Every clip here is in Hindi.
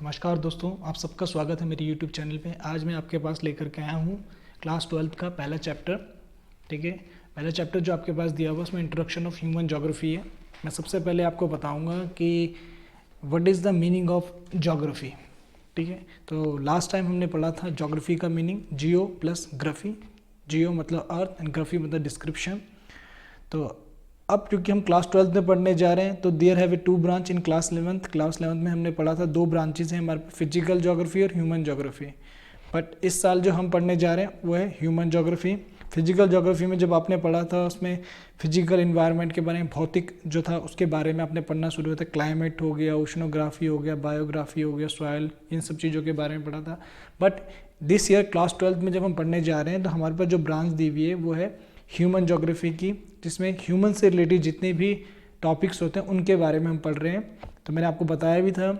नमस्कार दोस्तों, आप सबका स्वागत है मेरे YouTube चैनल पे। आज मैं आपके पास लेकर के आया हूँ क्लास 12th का पहला चैप्टर। ठीक है, पहला चैप्टर जो आपके पास दिया हुआ उसमें इंट्रोडक्शन ऑफ ह्यूमन ज्योग्राफी है। मैं सबसे पहले आपको बताऊँगा कि what is the meaning of geography. ठीक है, तो लास्ट टाइम हमने पढ़ा था ज्योग्राफी का मीनिंग जियो प्लस ग्राफी। जियो मतलब अर्थ एंड ग्राफी मतलब डिस्क्रिप्शन। तो अब क्योंकि हम क्लास 12th में पढ़ने जा रहे हैं तो there have a 2 branch in class 11th। Class 11th में हमने पढ़ा था 2 ब्रांचेज हैं हमारे, फिजिकल ज्योग्राफी और ह्यूमन ज्योग्राफी। बट इस साल जो हम पढ़ने जा रहे हैं वो है ह्यूमन ज्योग्राफी। फिजिकल ज्योग्राफी में जब आपने पढ़ा था उसमें फिजिकल इन्वायरमेंट के बारे में, भौतिक जो था उसके बारे में आपने पढ़ना शुरू होता है। क्लाइमेट हो गया, ओशनोग्राफी हो गया, बायोग्राफी हो गया, सॉइल, इन सब चीज़ों के बारे में पढ़ा था। But this year class 12th में जब हम पढ़ने जा रहे हैं तो हमारे पास जो ब्रांच दी हुई है वो है ह्यूमन ज्योग्राफी की, जिसमें ह्यूमन से रिलेटेड जितने भी टॉपिक्स होते हैं उनके बारे में हम पढ़ रहे हैं। तो मैंने आपको बताया भी था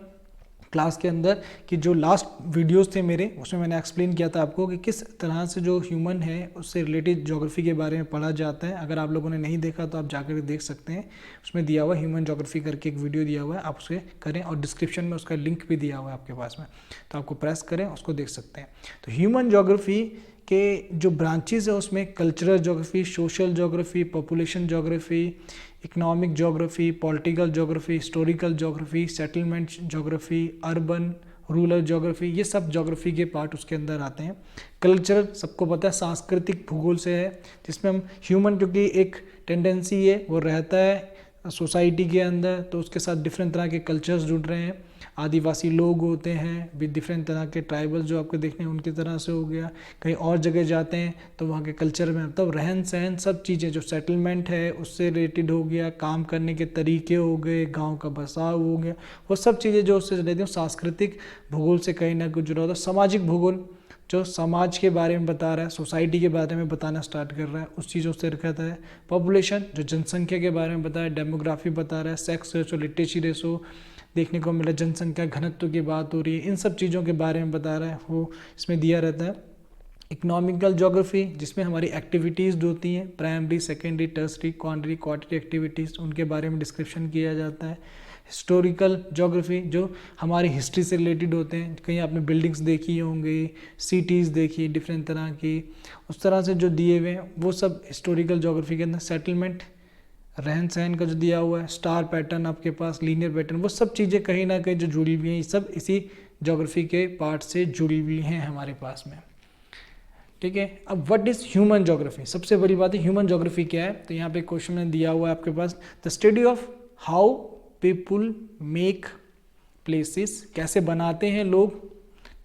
क्लास के अंदर कि जो लास्ट वीडियोस थे मेरे उसमें मैंने एक्सप्लेन किया था आपको कि किस तरह से जो ह्यूमन है उससे रिलेटेड ज्योग्राफी के बारे में पढ़ा जाता है। अगर आप लोगों ने नहीं देखा तो आप जाकर देख सकते हैं, उसमें दिया हुआ ह्यूमन ज्योग्राफी करके एक वीडियो दिया हुआ है, आप उसे करें और डिस्क्रिप्शन में उसका लिंक भी दिया हुआ है आपके पास में, तो आपको प्रेस करें उसको देख सकते हैं। तो ह्यूमन ज्योग्राफी के जो ब्रांचेस है उसमें cultural geography, social geography, population geography, economic geography, political geography, historical geography, settlement geography, urban rural geography, ये सब ज्योग्राफी के पार्ट उसके अंदर आते हैं। कल्चर सबको पता है सांस्कृतिक भूगोल से है, जिसमें हम ह्यूमन क्योंकि एक टेंडेंसी है वो रहता है सोसाइटी के अंदर, तो उसके साथ डिफरेंट तरह के कल्चर्स जुड़ रहे हैं। आदिवासी लोग होते हैं विद डिफरेंट तरह के ट्राइबल जो आपको देखने हैं उनकी तरह से हो गया। कहीं और जगह जाते हैं तो वहाँ के कल्चर में मतलब रहन सहन सब चीज़ें जो सेटलमेंट है उससे रिलेटेड हो गया, काम करने के तरीके हो गए, गांव का बसाव हो गया, वो सब चीज़ें जो उससे रिलेटेड सांस्कृतिक भूगोल से कहीं ना कुछ जुड़ा होता है। सामाजिक भूगोल जो समाज के बारे में बता रहा है, सोसाइटी के बारे में बताना स्टार्ट कर रहा है, उस चीज़ों से रखता है। पॉपुलेशन जो जनसंख्या के बारे में बता रहा है, डेमोग्राफी बता रहा है, सेक्स रेशो, लिटरेसी रेशो देखने को मिला, जनसंख्या घनत्व की बात हो रही है, इन सब चीज़ों के बारे में बता रहा है, वो इसमें दिया रहता है। इकोनॉमिकल ज्योग्राफी जिसमें हमारी एक्टिविटीज़ होती हैं, प्राइमरी, सेकेंडरी, टर्सरी, क्वार्टरी, क्वार्टरी एक्टिविटीज़, उनके बारे में डिस्क्रिप्शन किया जाता है। हिस्टोरिकल ज्योग्राफी जो हमारी हिस्ट्री से रिलेटेड होते हैं, कहीं आपने बिल्डिंग्स देखी होंगी, सिटीज़ देखी डिफरेंट तरह की, उस तरह से जो दिए हुए हैं वो सब हिस्टोरिकल ज्योग्राफी के अंदर। सेटलमेंट रहन सहन का जो दिया हुआ है, स्टार पैटर्न आपके पास, लीनियर पैटर्न, वो सब चीज़ें कहीं ना कहीं जो जुड़ी हुई हैं, ये सब इसी ज्योग्राफी के पार्ट से जुड़ी हुई हैं हमारे पास में। ठीक है, अब व्हाट इज़ ह्यूमन ज्योग्राफी, सबसे बड़ी बात है ह्यूमन ज्योग्राफी क्या है। तो यहाँ पे क्वेश्चन में दिया हुआ है आपके पास, the study of how people make places, कैसे बनाते हैं लोग।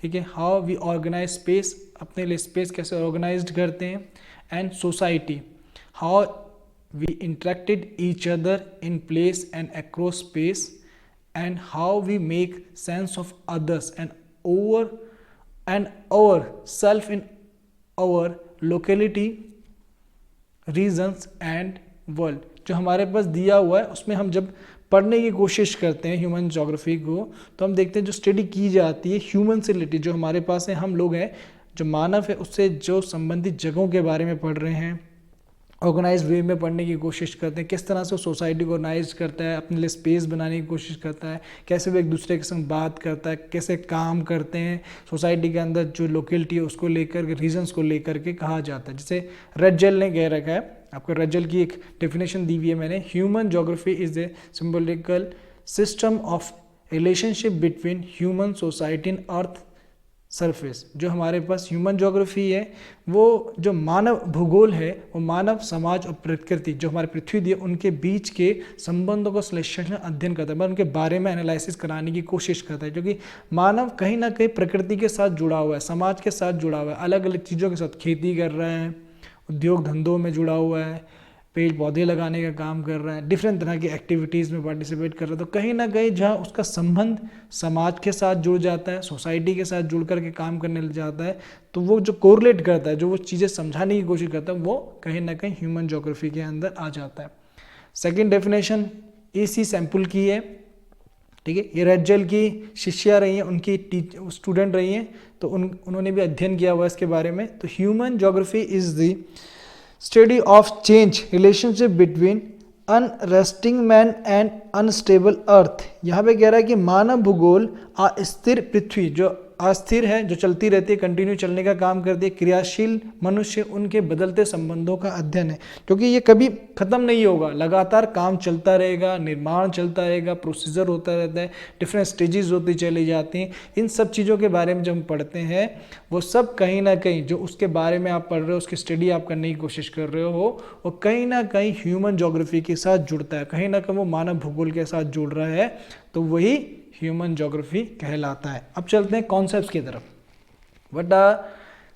ठीक है, हाउ वी ऑर्गेनाइज स्पेस, अपने लिए स्पेस कैसे ऑर्गेनाइज्ड करते हैं। And society, how we interacted each other in place and across space, and how we make sense of others and our self in our locality, regions and world। जो हमारे पास दिया हुआ है उसमें हम जब पढ़ने की कोशिश करते हैं ह्यूमन ज्योग्राफी को, तो हम देखते हैं जो स्टडी की जाती है ह्यूमन से रिलेटेड, जो हमारे पास है, हम लोग हैं, जो मानव है, उससे जो संबंधित जगहों के बारे में पढ़ रहे हैं। ऑर्गेनाइज वे में पढ़ने की कोशिश करते हैं, किस तरह से वो सोसाइटी को ऑर्गेनाइज करता है, अपने लिए स्पेस बनाने की कोशिश करता है, कैसे वो एक दूसरे के संग बात करता है, कैसे काम करते हैं सोसाइटी के अंदर, जो लोकेलिटी है उसको लेकर के, रीजन्स को लेकर के कहा जाता है। जैसे रेडजेल ने कह रखा है, आपको रेडजेल की एक डेफिनेशन दी हुई है मैंने, human geography is a symbolical system of relationship between human society and earth surface. जो हमारे पास ह्यूमन ज्योग्राफी है वो जो मानव भूगोल है, वो मानव समाज और प्रकृति जो हमारी पृथ्वी दी है उनके बीच के संबंधों को विश्लेषण अध्ययन करता है, उनके बारे में एनालिसिस कराने की कोशिश करता है, क्योंकि मानव कहीं ना कहीं प्रकृति के साथ जुड़ा हुआ है, समाज के साथ जुड़ा हुआ है, अलग अलग चीज़ों के साथ खेती कर रहा है, उद्योग धंधों में जुड़ा हुआ है, पेड़ पौधे लगाने का काम कर रहा है, डिफरेंट तरह की एक्टिविटीज़ में पार्टिसिपेट कर रहा है। तो कहीं ना कहीं जहाँ उसका संबंध समाज के साथ जुड़ जाता है, सोसाइटी के साथ जुड़ करके काम करने लग जाता है, तो वो जो कोरिलेट करता है, जो वो चीज़ें समझाने की कोशिश करता है, वो कहीं ना कहीं ह्यूमन ज्योग्राफी के अंदर आ जाता है। सेकेंड डेफिनेशन AC सैम्पल की है। ठीक है, ये रेडजेल की शिष्या रही हैं, उनकी स्टूडेंट रही हैं, तो उन्होंने भी अध्ययन किया हुआ इसके बारे में। तो human geography is the study of change relationship between unresting man and unstable earth. यहाँ पे कह रहा है कि मानव भूगोल अस्थिर पृथ्वी, जो अस्थिर है, जो चलती रहती है, कंटिन्यू चलने का काम करती है, क्रियाशील मनुष्य, उनके बदलते संबंधों का अध्ययन है, क्योंकि ये कभी खत्म नहीं होगा, लगातार काम चलता रहेगा, निर्माण चलता रहेगा, प्रोसीजर होता रहता है, डिफरेंट स्टेजेस होती चली जाती हैं। इन सब चीज़ों के बारे में जब हम पढ़ते हैं, वो सब कहीं ना कहीं जो उसके बारे में आप पढ़ रहे हो, उसकी स्टडी आप करने की कोशिश कर रहे हो, वो कहीं ना कहीं ह्यूमन ज्योग्राफी के साथ जुड़ता है, कहीं ना कहीं वो मानव भूगोल के साथ जुड़ रहा है, तो वही ह्यूमन ज्योग्राफी कहलाता है। अब चलते हैं कॉन्सेप्ट्स की तरफ। What are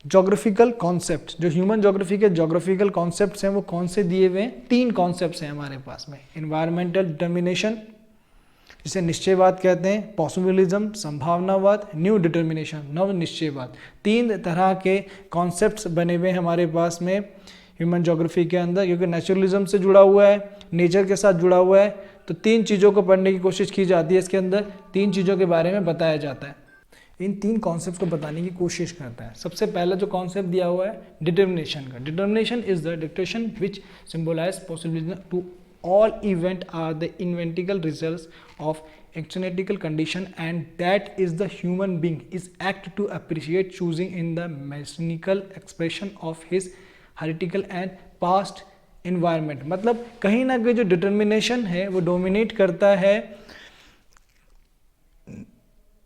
geographical concept? जो ह्यूमन ज्योग्राफी के ज्योग्राफिकल कॉन्सेप्ट्स हैं वो कौन से दिए हुए हैं? 3 कॉन्सेप्ट्स हैं हमारे पास में। इन्वायरमेंटल डिटर्मिनेशन, जिसे निश्चयवाद कहते हैं, पॉसिबिलिज्म संभावनावाद, न्यू डिटर्मिनेशन नव निश्चयवाद। 3 तरह के कॉन्सेप्ट्स बने हुए हैं हमारे पास में ह्यूमन ज्योग्राफी के अंदर, क्योंकि नेचुरलिज्म से जुड़ा हुआ है, नेचर के साथ जुड़ा हुआ है, तो 3 चीज़ों को पढ़ने की कोशिश की जाती है। इसके अंदर 3 चीज़ों के बारे में बताया जाता है। इन 3 कॉन्सेप्ट को बताने की कोशिश करता है। सबसे पहला जो कॉन्सेप्ट दिया हुआ है डिटर्मिनेशन का। Determination is the dictation which symbolize possibility to all event are the inventable results of external condition, and that is the human being is act to appreciate choosing in the mechanical expression of his heretical and past environment। मतलब कहीं ना कहीं जो डिटर्मिनेशन है वो डोमिनेट करता है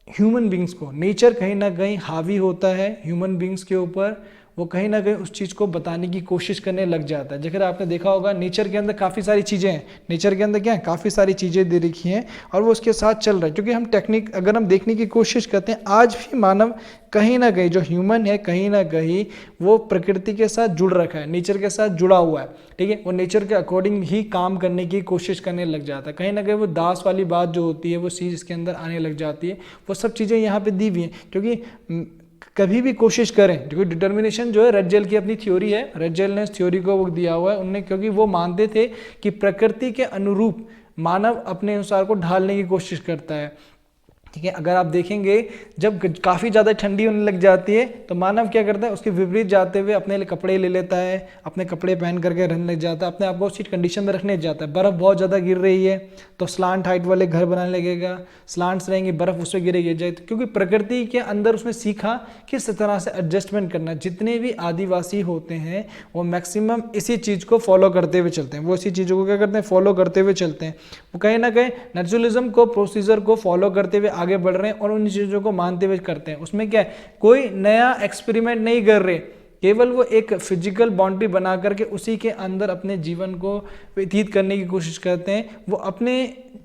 ह्यूमन बींग्स को। नेचर कहीं ना कहीं हावी होता है ह्यूमन बींग्स के ऊपर, वो कहीं ना कहीं उस चीज़ को बताने की कोशिश करने लग जाता है। जैसे आपने देखा होगा नेचर के अंदर काफ़ी सारी चीज़ें हैं, नेचर के अंदर क्या है, काफ़ी सारी चीज़ें दे रखी हैं और वो उसके साथ चल रहा है। क्योंकि हम टेक्निक अगर हम देखने की कोशिश करते हैं, आज भी मानव कहीं ना कहीं जो ह्यूमन है कहीं ना कहीं वो प्रकृति के साथ जुड़ रखा है, नेचर के साथ जुड़ा हुआ है, ठीक है। वो नेचर के अकॉर्डिंग ही काम करने की कोशिश करने लग जाता है। कहीं ना कहीं वो दास वाली बात जो होती है वो चीज़ इसके अंदर आने लग जाती है। वो सब चीज़ें यहाँ पे दी हुई हैं, क्योंकि कभी भी कोशिश करें, क्योंकि डिटर्मिनेशन जो है रेडजेल की अपनी थ्योरी है, रेडजेल ने इस थ्योरी को वो दिया हुआ है उनने, क्योंकि वो मानते थे कि प्रकृति के अनुरूप मानव अपने अनुसार को ढालने की कोशिश करता है, ठीक है। अगर आप देखेंगे जब काफ़ी ज़्यादा ठंडी होने लग जाती है तो मानव क्या करता है, उसके विपरीत जाते हुए अपने लिए कपड़े ले लेता है, अपने कपड़े पहन करके रहने लग जाता है, अपने आप को उसी कंडीशन में रखने जाता है। बर्फ़ बहुत ज़्यादा गिर रही है तो स्लांट हाइट वाले घर बनाने लगेगा, स्लांट्स रहेंगे, बर्फ़ उस पर गिरेगी जाए, क्योंकि प्रकृति के अंदर उसने सीखा किस तरह से एडजस्टमेंट करना। जितने भी आदिवासी होते हैं वो मैक्सिमम इसी चीज़ को फॉलो करते हुए चलते हैं, वो इसी चीज़ों को क्या करते हैं, फॉलो करते हुए चलते हैं। वो कहीं ना कहीं नेचुरलिज्म को, प्रोसीजर को फॉलो करते हुए आगे बढ़ रहे हैं और उन चीज़ों को मानते हुए करते हैं। उसमें क्या है, कोई नया एक्सपेरिमेंट नहीं कर रहे, केवल वो एक फिजिकल बाउंड्री बना करके उसी के अंदर अपने जीवन को व्यतीत करने की कोशिश करते हैं। वो अपने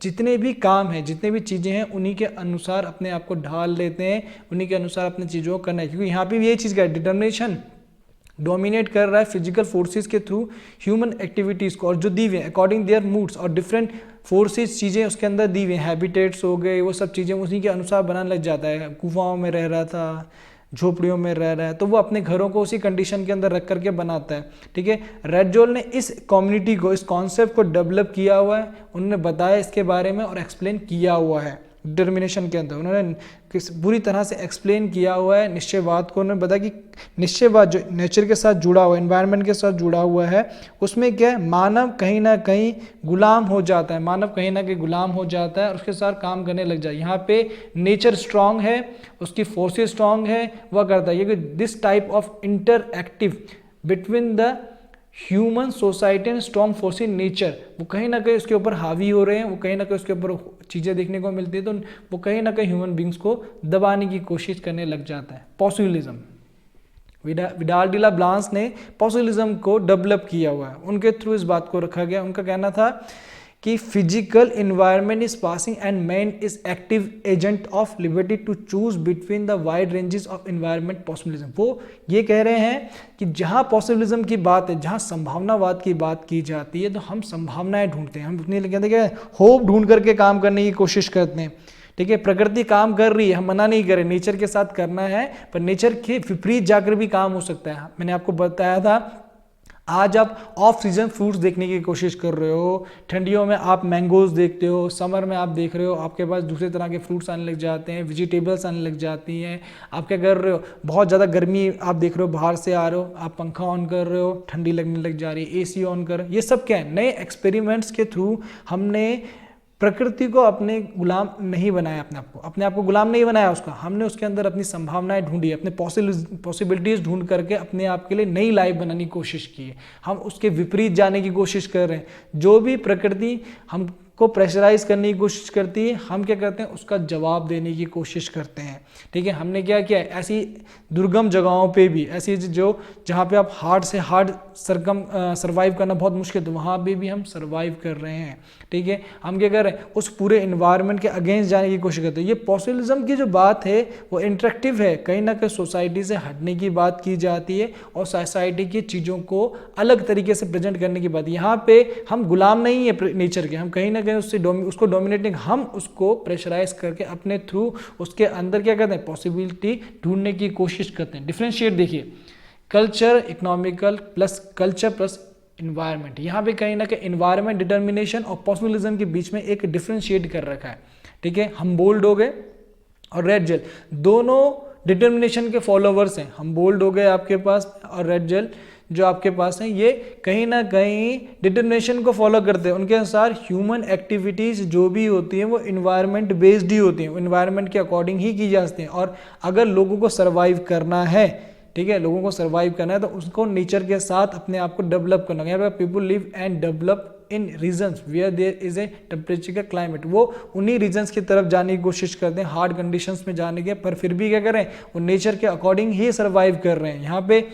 जितने भी काम हैं, जितने भी चीज़ें हैं, उन्हीं के अनुसार अपने आप को ढाल लेते हैं, उन्हीं के अनुसार अपनी चीज़ों को करना है। क्योंकि यहाँ पे भी ये चीज़ का डिटर्मिनेशन डोमिनेट कर रहा है फिजिकल फोर्सेस के थ्रू ह्यूमन एक्टिविटीज़ को, और जो दी हुई अकॉर्डिंग देयर मूड्स और डिफरेंट फोर्सेस चीज़ें उसके अंदर दी हुई, हैबिटेट्स हो गए, वो सब चीज़ें उसी के अनुसार बनाने लग जाता है। गुफाओं में रह रहा था, झोपड़ियों में रह रहा है, तो वो अपने घरों को उसी कंडीशन के अंदर रख करके बनाता है, ठीक है। रेडजोल ने इस कम्युनिटी को, इस कॉन्सेप्ट को डेवलप किया हुआ है, उन्होंने बताया इसके बारे में और एक्सप्लेन किया हुआ है। डिटर्मिनेशन के अंदर उन्होंने किस बुरी तरह से एक्सप्लेन किया हुआ है निश्चयवाद को। उन्होंने बताया कि निश्चयवाद जो नेचर के साथ जुड़ा हुआ है, एनवायरनमेंट के साथ जुड़ा हुआ है, उसमें क्या है, मानव कहीं ना कहीं गुलाम हो जाता है, मानव कहीं ना कहीं गुलाम हो जाता है और उसके साथ काम करने लग जाए। यहाँ पे नेचर स्ट्रांग है, उसकी फोर्सेस स्ट्रांग है, वह करता है। ये this type of interactive between the human society and strong force in nature, वो कहीं ना कहीं उसके ऊपर हावी हो रहे हैं, वो कहीं ना कहीं उसके ऊपर चीज़ें देखने को मिलती है, तो वो कहीं ना कहीं ह्यूमन बींग्स को दबाने की कोशिश करने लग जाता है। पॉसिबिलिज्म, विडाल डी ला ब्लांस ने पॉसिबिलिज्म को डेवलप किया हुआ है, उनके थ्रू इस बात को रखा गया। उनका कहना था कि physical environment is passing and man is active agent of liberty to choose between the wide ranges of environment possibilism. वो ये कह रहे हैं कि जहाँ पॉसिबिलिज्म की बात है, जहाँ संभावनावाद की बात की जाती है, तो हम संभावनाएं ढूंढते हैं, हम अपने लिए कहते हैं होप ढूंढ करके काम करने की कोशिश करते हैं, ठीक है। प्रकृति काम कर रही है, हम मना नहीं करें, नेचर के साथ करना है, पर नेचर के विपरीत जाकर भी काम हो सकता है। मैंने आपको बताया था, आज आप ऑफ सीजन फ्रूट्स देखने की कोशिश कर रहे हो, ठंडियों में आप मैंगोज देखते हो, समर में आप देख रहे हो आपके पास दूसरे तरह के फ्रूट्स आने लग जाते हैं, वेजिटेबल्स आने लग जाती हैं। आप क्या कर रहे हो, बहुत ज़्यादा गर्मी आप देख रहे हो, बाहर से आ रहे हो, आप पंखा ऑन कर रहे हो, ठंडी लगने लग जा रही है, AC ऑन कर, ये सब क्या है, नए एक्सपेरिमेंट्स के थ्रू हमने प्रकृति को अपने गुलाम नहीं बनाया, अपने आप को गुलाम नहीं बनाया उसका, हमने उसके अंदर अपनी संभावनाएं ढूंढी, अपने पॉसिबिलिटीज ढूंढ करके अपने आप के लिए नई लाइफ बनाने की कोशिश की है। हम उसके विपरीत जाने की कोशिश कर रहे हैं। जो भी प्रकृति हमको प्रेशराइज करने की कोशिश करती है, हम क्या करते हैं, उसका जवाब देने की कोशिश करते हैं। ठीक है, हमने क्या किया, ऐसी दुर्गम जगहों पे भी, ऐसी जो जहाँ पे आप हार्ड से हार्ड सर्वाइव करना बहुत मुश्किल, तो वहाँ पे भी हम सर्वाइव कर रहे हैं। ठीक है, हम क्या कर रहे हैं, उस पूरे इन्वायरमेंट के अगेंस्ट जाने की कोशिश करते हैं। ये पॉसिबिलिज्म की जो बात है वो इंटरेक्टिव है, कहीं ना कहीं सोसाइटी से हटने की बात की जाती है और सोसाइटी की चीज़ों को अलग तरीके से प्रेजेंट करने की बात। यहाँ पे हम गुलाम नहीं है नेचर के, हम कहीं ना कहीं उसको डोमिनेट नहीं, हम उसको प्रेशराइज करके अपने थ्रू उसके अंदर क्या करते हैं, पॉसिबिलिटी ढूंढने की कोशिश करते हैं। डिफरेंशिएट देखिए, culture economical plus culture plus environment. यहाँ पे कहीं ना कहीं इन्वायरमेंट, डिटर्मिनेशन और पॉसिबिलिज्म के बीच में एक डिफरेंशिएट कर रखा है। ठीक है, हम बोल्ड हो गए और रेड जेल दोनों डिटर्मिनेशन के फॉलोवर्स हैं। हम बोल्ड हो गए आपके पास, और रेड जेल जो आपके पास है ये कहीं ना कहीं डिटर्मिनेशन को फॉलो करते हैं। उनके अनुसार ह्यूमन एक्टिविटीज जो भी होती हैं वो इन्वायरमेंट बेस्ड ही होती हैं, इन्वायरमेंट के अकॉर्डिंग ही की जाती हैं। और अगर लोगों को सर्वाइव करना है, ठीक है, लोगों को सर्वाइव करना है, तो उसको नेचर के साथ अपने आप को डेवलप करना है। यहाँ पे people live and develop in regions where there is a temperature climate. वो उन्हीं रीजन्स की तरफ जाने की कोशिश करते हैं, हार्ड कंडीशंस में जाने के, पर फिर भी क्या कर रहे हैं, वो नेचर के अकॉर्डिंग ही सर्वाइव कर रहे हैं। यहाँ पे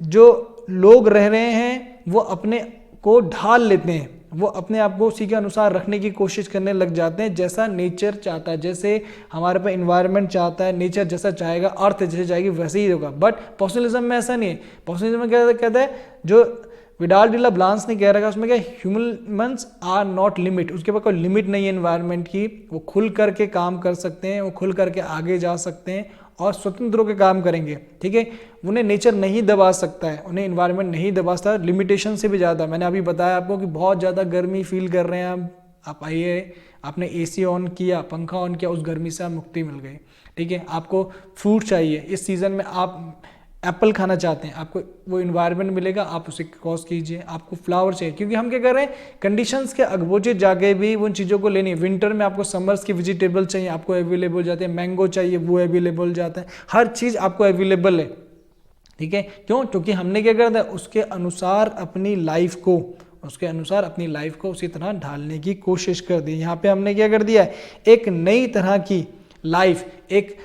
जो लोग रह रहे हैं वो अपने को ढाल लेते हैं, वो अपने आप को उसी के अनुसार रखने की कोशिश करने लग जाते हैं, जैसा नेचर चाहता है, जैसे हमारे पे इन्वायरमेंट चाहता है, नेचर जैसा चाहेगा, अर्थ जैसे चाहेगी वैसे ही होगा। बट पॉसिबिलिज्म में ऐसा नहीं है। पॉसिबिलिज्म में क्या कहता है, जो विडाल डिला ब्लांस ने कह रखा है उसमें क्या, ह्यूमन्स आर नॉट लिमिट, उसके पास कोई लिमिट नहीं है इन्वायरमेंट की, वो खुल करके काम कर सकते हैं, वो खुल करके आगे जा सकते हैं और स्वतंत्र होकर काम करेंगे। ठीक है, उन्हें नेचर नहीं दबा सकता है, उन्हें इन्वायरमेंट नहीं दबा सकता, लिमिटेशन से भी ज़्यादा। मैंने अभी बताया आपको कि बहुत ज़्यादा गर्मी फील कर रहे हैं आप आइए, आपने एसी ऑन किया, पंखा ऑन किया, उस गर्मी से आप मुक्ति मिल गई। ठीक है, आपको फ्रूट चाहिए, इस सीज़न में आप एप्पल खाना चाहते हैं, आपको वो इन्वायरमेंट मिलेगा, आप उसे कॉज कीजिए। आपको फ्लावर चाहिए, क्योंकि हम क्या कर रहे हैं, कंडीशंस के अपोजिट जाके भी उन चीज़ों को लेनी है। विंटर में आपको समर्स की वेजिटेबल चाहिए, आपको अवेलेबल हो जाते हैं, मैंगो चाहिए वो अवेलेबल हो जाता है, हर चीज़ आपको अवेलेबल है। ठीक है, क्यों, क्योंकि हमने क्या करता है, उसके अनुसार अपनी लाइफ को उसी तरह ढालने की कोशिश कर दी। यहाँ पे हमने क्या कर दिया है, एक नई तरह की लाइफ, एक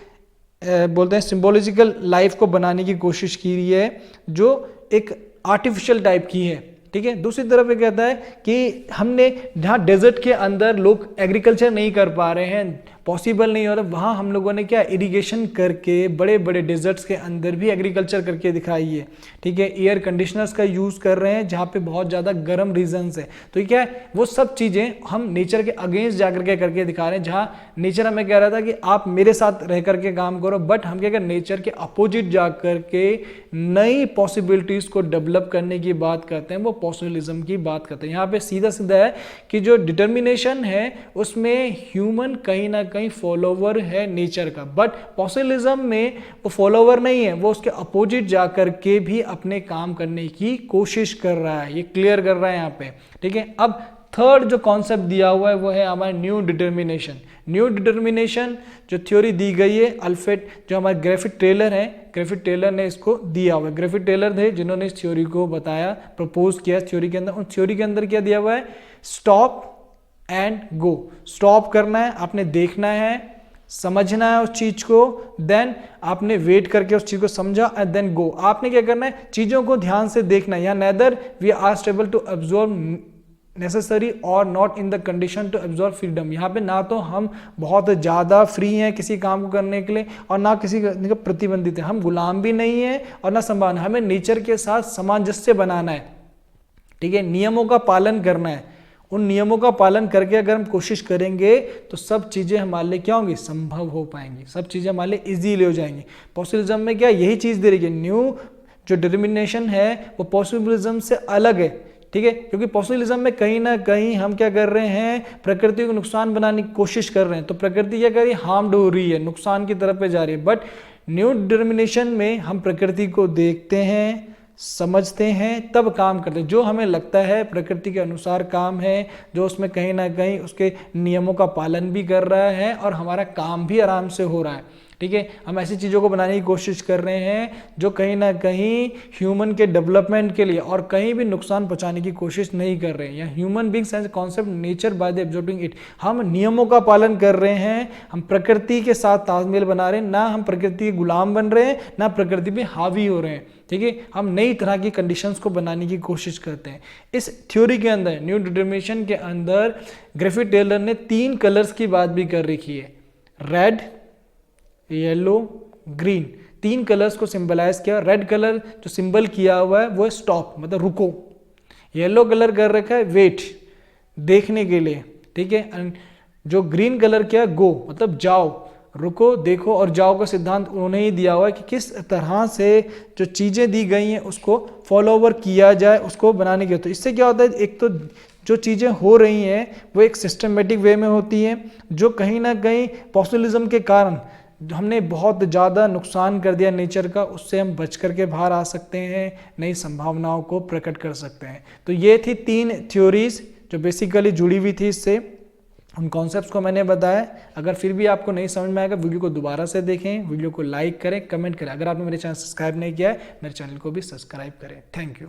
बोलते हैं सिंबोलॉजिकल लाइफ को बनाने की कोशिश की रही है, जो एक आर्टिफिशियल टाइप की है। ठीक है, दूसरी तरफ ये कहता है कि हमने जहाँ डेजर्ट के अंदर लोग एग्रीकल्चर नहीं कर पा रहे हैं, पॉसिबल नहीं हो रहा, वहाँ हम लोगों ने क्या, इरिगेशन करके बड़े बड़े डेजर्ट्स के अंदर भी एग्रीकल्चर करके दिखाई है। ठीक है, एयर कंडीशनर्स का यूज़ कर रहे हैं जहाँ पे बहुत ज़्यादा गर्म रीजन्स है। तो ये क्या है, वो सब चीज़ें हम नेचर के अगेंस्ट जाकर के करके दिखा रहे हैं, जहाँ नेचर हमें कह रहा था कि आप मेरे साथ रह करके काम करो, बट हम क्या कर, नेचर के अपोजिट जा करके नई पॉसिबिलिटीज़ को डेवलप करने की बात करते हैं, वो पॉसिबिलिज्म की बात करते हैं। यहाँ पे सीधा सीधा है कि जो डिटर्मिनेशन है उसमें ह्यूमन कहीं ना कहीं फॉलोवर है नेचर का, बट पॉसिबिलिज्म में वो फॉलोवर नहीं है, वो उसके अपोजिट जाकर के भी अपने काम करने की कोशिश कर रहा है। ये क्लियर कर रहा है यहाँ पे। ठीक है, अब थर्ड जो कॉन्सेप्ट दिया हुआ है वो है हमारा न्यू डिटर्मिनेशन। न्यू डिटर्मिनेशन जो थ्योरी दी गई है, अल्फ्रेड, जो हमारे ग्रिफिथ टेलर है, ग्रिफिथ टेलर ने इसको दिया हुआ है। ग्रिफिथ टेलर थे जिन्होंने इस थ्योरी को बताया, प्रपोज किया इस थ्योरी के अंदर। उस थ्योरी के अंदर क्या दिया हुआ है, स्टॉप एंड गो। स्टॉप करना है, आपने देखना है, समझना है उस चीज को, देन आपने वेट करके उस चीज को समझा एंड देन गो। आपने क्या करना है, चीजों को ध्यान से देखना है। यहाँ neither we are stable to observe necessary और not in the condition to absorb freedom. यहाँ पे ना तो हम बहुत ज़्यादा फ्री हैं किसी काम को करने के लिए और ना किसी का प्रतिबंधित है, हम गुलाम भी नहीं है और ना समान, हमें नेचर के साथ सामंजस्य बनाना है। ठीक है, नियमों का पालन करना है, उन नियमों का पालन करके अगर हम कोशिश करेंगे तो सब चीज़ें हमारे लिए क्या होंगी, संभव हो पाएंगी, सब चीज़ें हमारे लिए इजीली हो जाएंगी। पॉसिबिलिज्म में क्या यही चीज़ दे रही है, न्यू जो डिटर्मिनेशन है वो पॉसिबिलिज्म से अलग है। ठीक है, क्योंकि पॉसिबिलिज्म में कहीं ना कहीं हम क्या कर रहे हैं, प्रकृति को नुकसान बनाने की कोशिश कर रहे हैं, तो प्रकृति क्या कर रही है, हार्म्ड हो रही है, नुकसान की तरफ पे जा रही है। बट न्यू डिटर्मिनेशन में हम प्रकृति को देखते हैं, समझते हैं तब काम करते हैं। जो हमें लगता है प्रकृति के अनुसार काम है, जो उसमें कहीं ना कहीं उसके नियमों का पालन भी कर रहा है और हमारा काम भी आराम से हो रहा है, ठीक है, हम ऐसी चीज़ों को बनाने की कोशिश कर रहे हैं जो कहीं ना कहीं ह्यूमन के डेवलपमेंट के लिए और कहीं भी नुकसान पहुंचाने की कोशिश नहीं कर रहे हैं। या human beings as concept nature by the observing it, हम नियमों का पालन कर रहे हैं, हम प्रकृति के साथ तालमेल बना रहे हैं, ना हम प्रकृति के गुलाम बन रहे हैं, ना प्रकृति पे हावी हो रहे हैं, ठीक है, हम नई तरह की कंडीशंस को बनाने की कोशिश करते हैं। इस थ्योरी के अंदर, न्यू डिटरमिनेशन के अंदर ग्रिफिथ टेलर ने 3 कलर्स की बात भी कर रखी है, रेड, येलो, ग्रीन, 3 कलर्स को सिंबलाइज किया। रेड कलर जो सिंबल किया हुआ है वो है स्टॉप, मतलब रुको। येलो कलर कर रखा है वेट, देखने के लिए, ठीक है। जो ग्रीन कलर किया गो, मतलब जाओ, रुको, देखो और जाओ का सिद्धांत उन्होंने ही दिया हुआ है कि किस तरह से जो चीज़ें दी गई हैं उसको फॉलोओवर किया जाए, उसको बनाने के। तो इससे क्या होता है, एक तो जो चीज़ें हो रही हैं वो एक सिस्टमेटिक वे में होती हैं, जो कहीं ना कहीं पॉपुलिज्म के कारण हमने बहुत ज़्यादा नुकसान कर दिया नेचर का, उससे हम बच करके बाहर आ सकते हैं, नई संभावनाओं को प्रकट कर सकते हैं। तो ये थी 3 थ्योरीज जो बेसिकली जुड़ी हुई थी इससे, उन कॉन्सेप्ट्स को मैंने बताया। अगर फिर भी आपको नहीं समझ में आएगा, वीडियो को दोबारा से देखें, वीडियो को लाइक करें, कमेंट करें। अगर आपने मेरे चैनल सब्सक्राइब नहीं किया है, मेरे चैनल को भी सब्सक्राइब करें। Thank you.